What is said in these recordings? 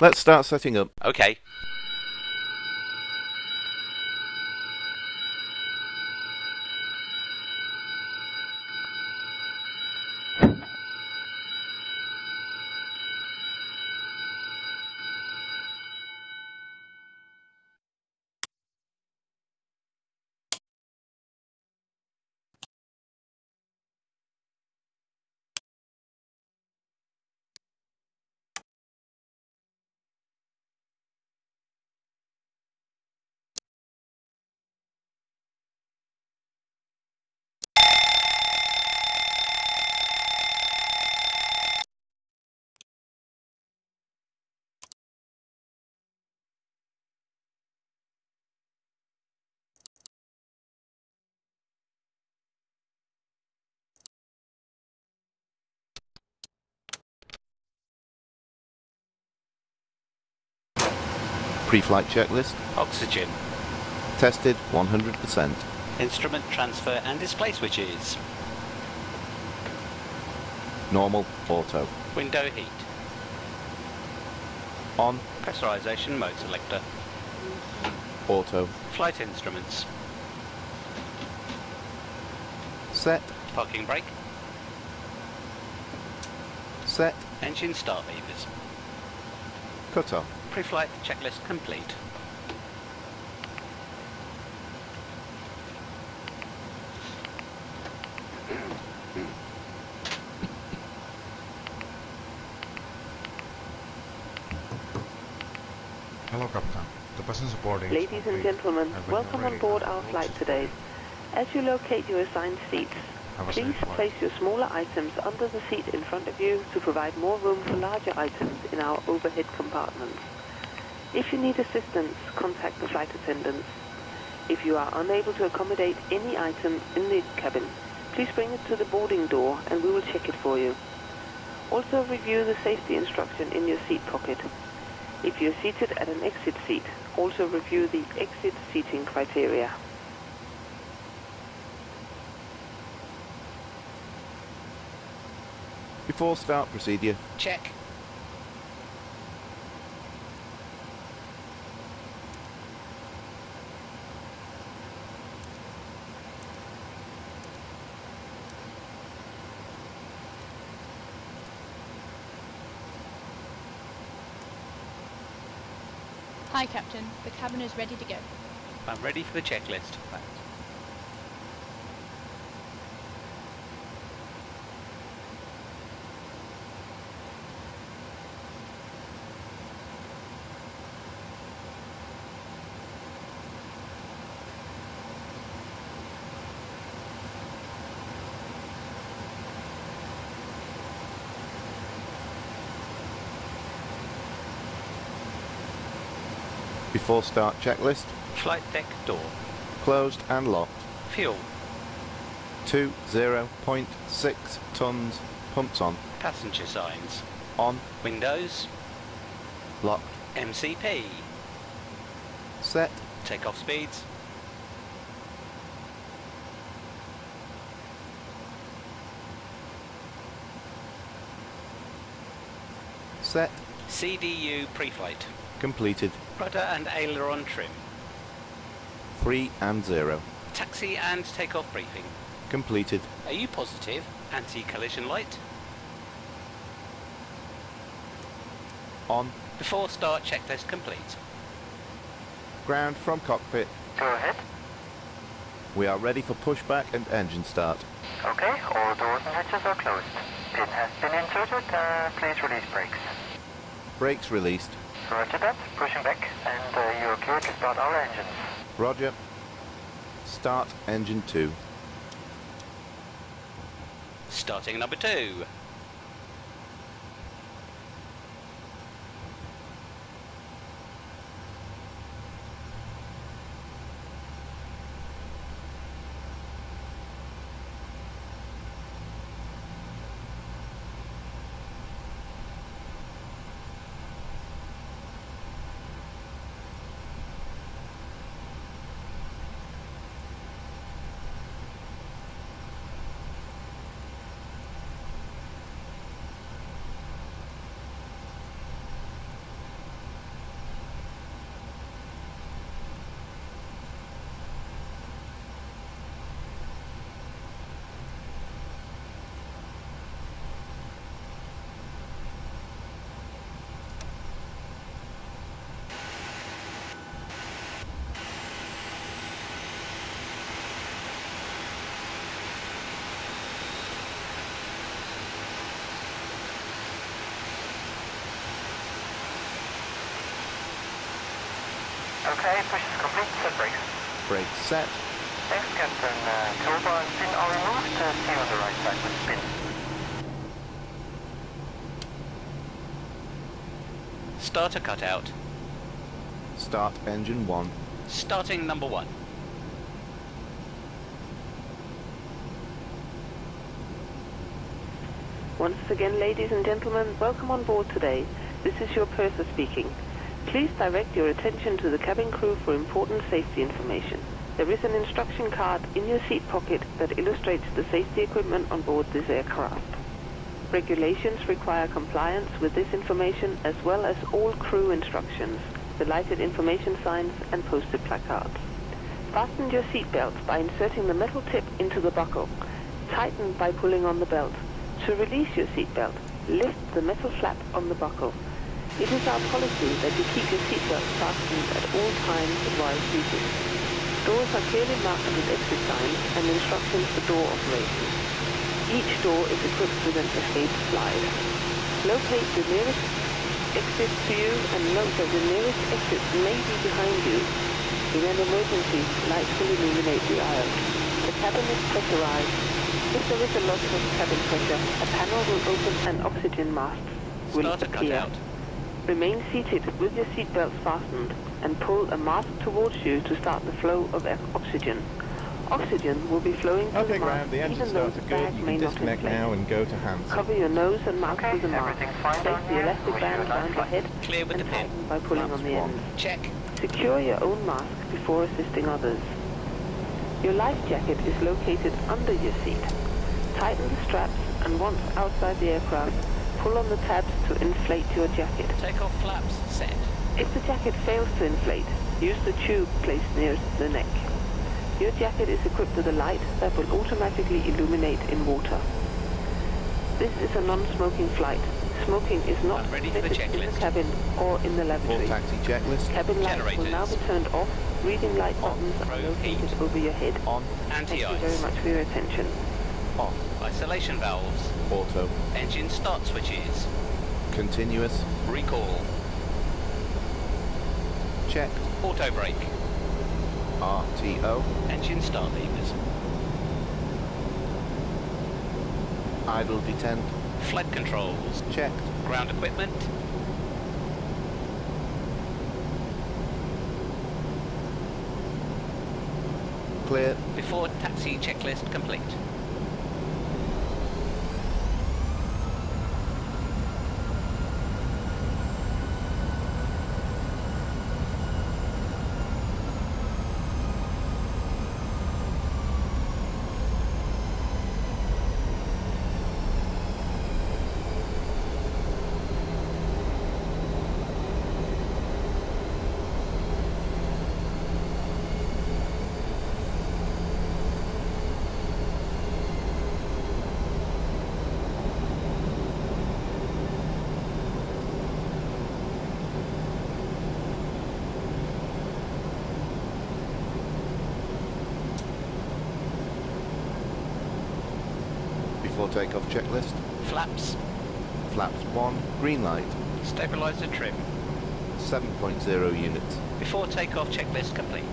Let's start setting up. Okay. Pre-flight checklist. Oxygen. Tested 100%. Instrument transfer and display switches. Normal auto. Window heat. On Pressurization mode selector. auto. Flight instruments. Set. Parking brake. Set. Engine start levers. Cut off. Pre-flight checklist complete. Hello, Captain. The passengers boarding is Ladies and complete. gentlemen, And when welcome you're on ready, board I our will flight assist today. you. As you locate your assigned seats, Have a please safe flight. place your smaller items under the seat in front of you to provide more room for larger items in our overhead compartments. If you need assistance, contact the flight attendants. If you are unable to accommodate any item in the cabin, please bring it to the boarding door and we will check it for you. Also review the safety instruction in your seat pocket. If you're seated at an exit seat, also review the exit seating criteria. Before start procedure. Check. Hi, Captain. The cabin is ready to go. I'm ready for the checklist. Thanks. Before start checklist. Flight deck door. Closed and locked. Fuel. 0.6 tons. Pumps on. Passenger signs. On. Windows. Locked. MCP. Set. Takeoff speeds. Set. CDU pre-flight. Completed. Rudder and aileron trim. 3 and 0. Taxi and takeoff briefing. Completed. Are you positive? Anti-collision light. On. Before start checklist complete. Ground from cockpit. Go ahead. We are ready for pushback and engine start. Okay, all doors and hatches are closed. Pin has been inserted. Please release brakes. Brakes released. Roger that. Pushing back. And you're clear to start our engines. Roger. Start engine 2. Starting number 2. Okay, push is complete. Set brakes. Brakes set. Thanks, Captain. Toolbar and spin are removed. Stay on the right side with spin. Starter cutout. Start engine 1. Starting number 1. Once again, ladies and gentlemen, welcome on board today. This is your purser speaking. Please direct your attention to the cabin crew for important safety information. There is an instruction card in your seat pocket that illustrates the safety equipment on board this aircraft. Regulations require compliance with this information as well as all crew instructions, the lighted information signs and posted placards. Fasten your seat belts by inserting the metal tip into the buckle. Tighten by pulling on the belt. To release your seat belt, lift the metal flap on the buckle. It is our policy that you keep your seatbelt fastened at all times while seated. Doors are clearly marked with exit signs and instructions for door operation. Each door is equipped with an escape slide. Locate the nearest exit to you and note that the nearest exit may be behind you. In an emergency, lights will illuminate the aisle. The cabin is pressurized. If there is a loss of cabin pressure, a panel will open and oxygen masks will Starter appear. cutout. Remain seated with your seatbelts fastened and pull a mask towards you to start the flow of oxygen. Oxygen will be flowing through Okay, the Graham, mask the engine even though starts the are bag good. You may can not disconnect inflate. now and go to hands. Cover your nose and mouth Okay, with the mask. everything's fine Place down the here. elastic Wish you band a nice around your flight. head Clear with and the pin. tighten by pulling on the Flaps end. Check. Secure your own mask before assisting others. Your life jacket is located under your seat. Tighten the straps and once outside the aircraft, pull on the tabs to inflate your jacket. Takeoff flaps set. If the jacket fails to inflate, use the tube placed near the neck. Your jacket is equipped with a light that will automatically illuminate in water. This is a non-smoking flight. Smoking is not I'm ready for the permitted in the checklist. cabin or in the Full lavatory. taxi checklist. Cabin lights will now be turned off. Reading light buttons are road located heat. over your head. On. Thank you very Anti-ice. much for your attention. Off. Isolation valves. Auto. Engine start switches. Continuous. Recall. Check. Auto brake. RTO. Engine start levers. Idle detent. Flight controls. Checked. Ground equipment. Clear. Before taxi checklist complete. Before takeoff checklist. Flaps. Flaps 1. Green light. Stabilizer trim. 7.0 units. Before takeoff checklist complete.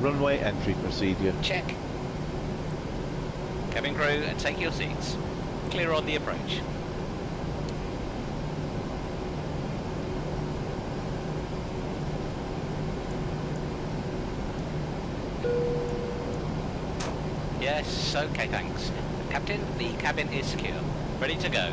Runway entry procedure. Check. Cabin crew, and take your seats. Clear on the approach. Yes, okay, thanks. Captain, the cabin is secure. Ready to go.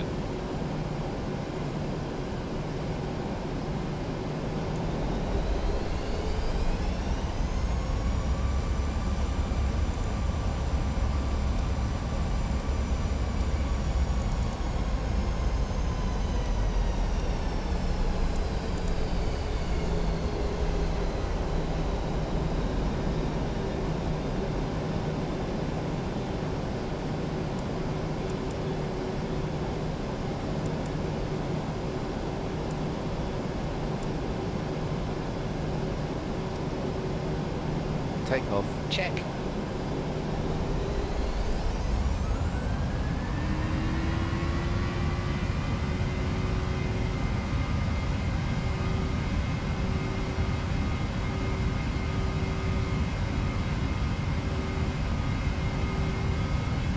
Takeoff. Check.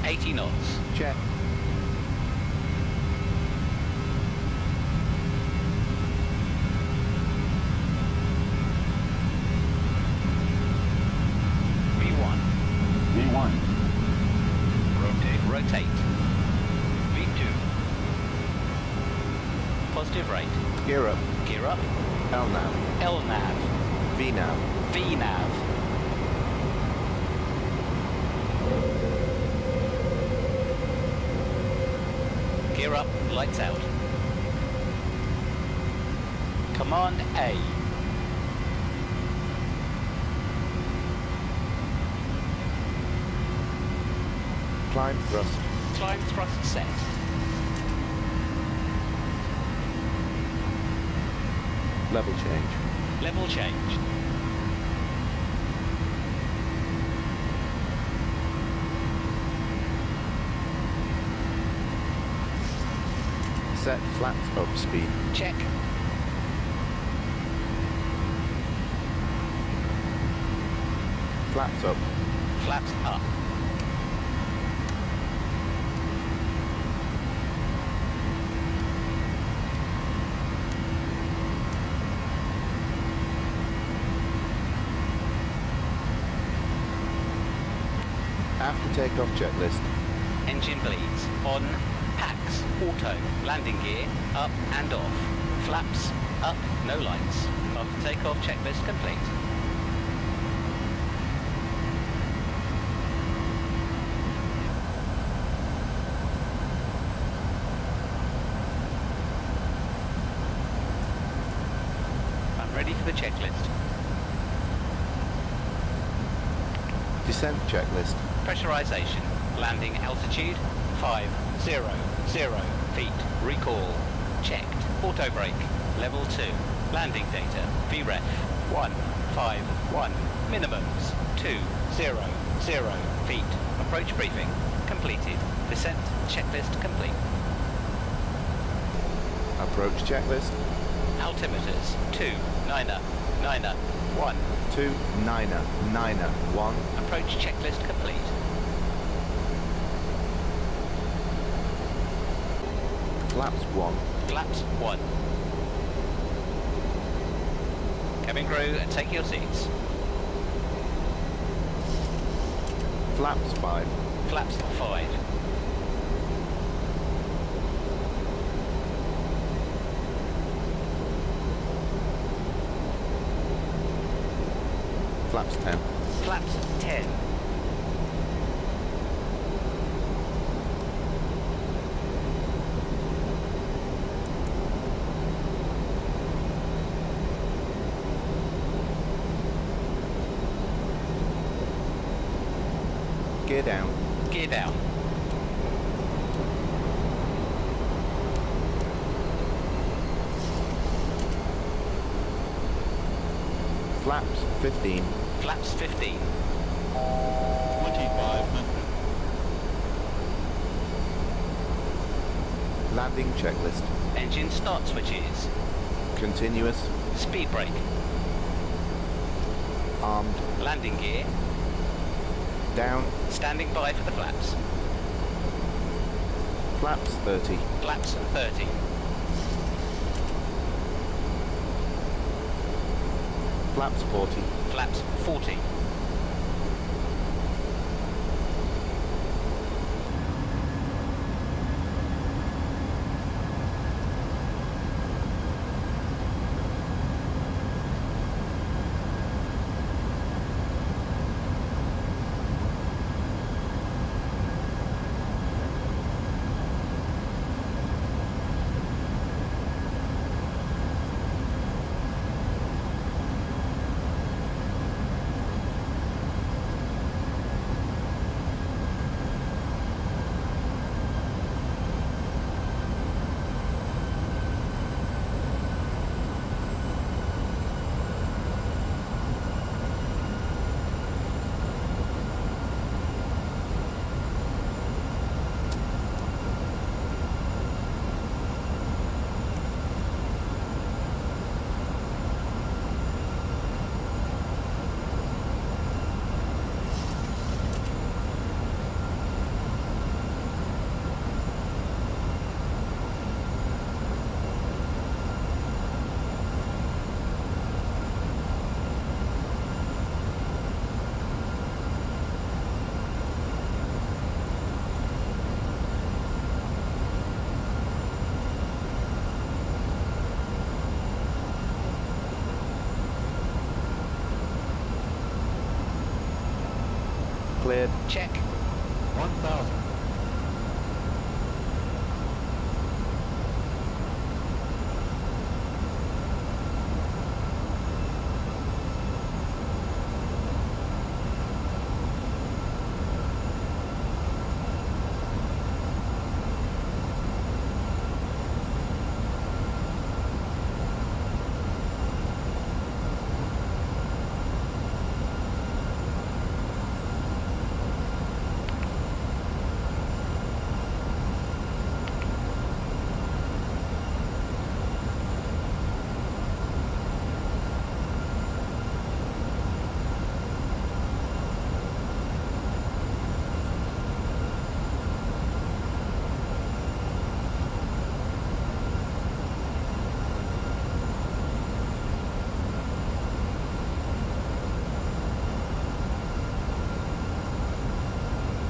80 knots. Check. V1. V1. Rotate. V2. Positive rate. Gear up. Gear up. LNAV. LNAV. VNAV. VNAV. Gear up, lights out. Command A. Climb thrust. Climb thrust set. Level change. Level changed. Set flaps up speed. Check. Flaps up. Flaps up. After takeoff checklist. Engine bleeds. On. Packs. Auto. Landing gear. Up and off. Flaps. Up. No lights. After takeoff checklist complete. I'm ready for the checklist. Descent checklist. Pressurization. Landing altitude 500 feet. Recall. Checked. Auto brake. Level 2. Landing data. VREF 151. Minimums 200 feet. Approach briefing completed. Descent checklist complete. Approach checklist. Altimeters 2991. 2991. Approach checklist complete. Flaps 1. Flaps 1. Cabin crew, take your seats. Flaps 5. Flaps 5. Flaps 10. Flaps 10. Gear down. Gear down. Flaps 15. Flaps 15. 2500. Landing checklist. Engine start switches. Continuous. Speed brake. Armed. Landing gear. Down. Standing by for the flaps. Flaps 30. Flaps 30. Flaps 40. Flaps 40. cleared. Check. 1000.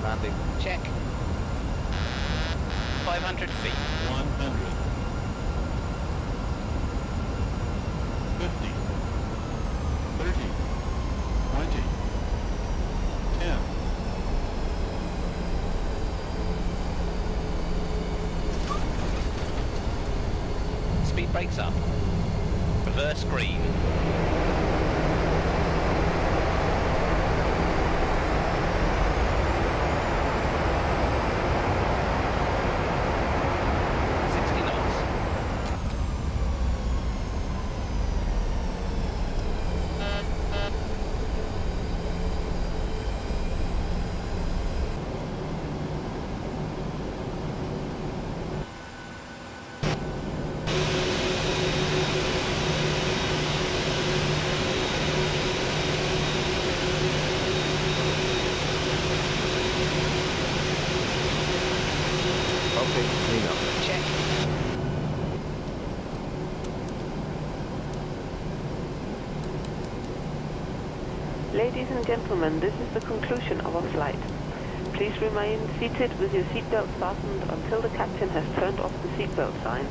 Landing. Check. 500 feet. 100. 50. 30. 20. 10. Speed brakes up. Reverse green. Okay, clean up. Check. Ladies and gentlemen, this is the conclusion of our flight. Please remain seated with your seatbelt fastened until the captain has turned off the seatbelt sign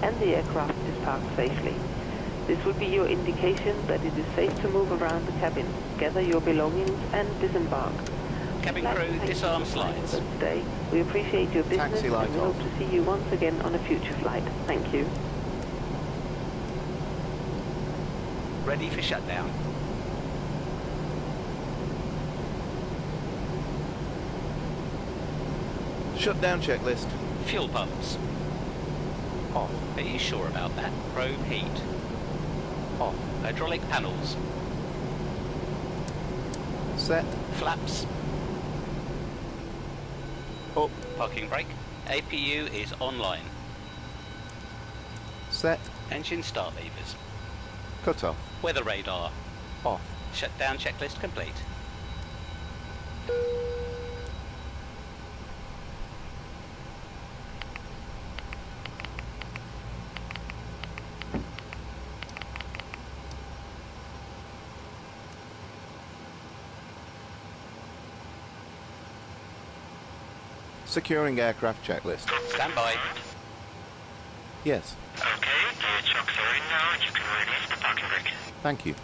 and the aircraft is parked safely. This will be your indication that it is safe to move around the cabin, gather your belongings and disembark. Cabin crew, disarm slides. Today. We appreciate your business Taxi light and we hope off. to see you once again on a future flight. Thank you. Ready for shutdown. Shutdown checklist. Fuel pumps. Off. Are you sure about that? Probe heat. Off. Hydraulic panels. Set. Flaps. Up. Parking brake. APU is online. Set. Engine start levers. Cut off. Weather radar. Off. Shutdown checklist complete. Securing aircraft checklist. Stand by. Yes. Okay, the chocks are in now and you can release the parking brake. Thank you.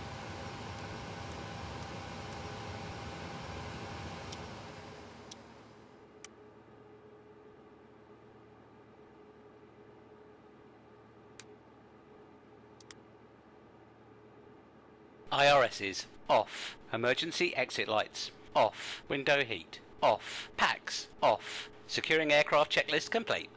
IRSs off. Emergency exit lights off. Window heat off. Packs off. Securing aircraft checklist complete.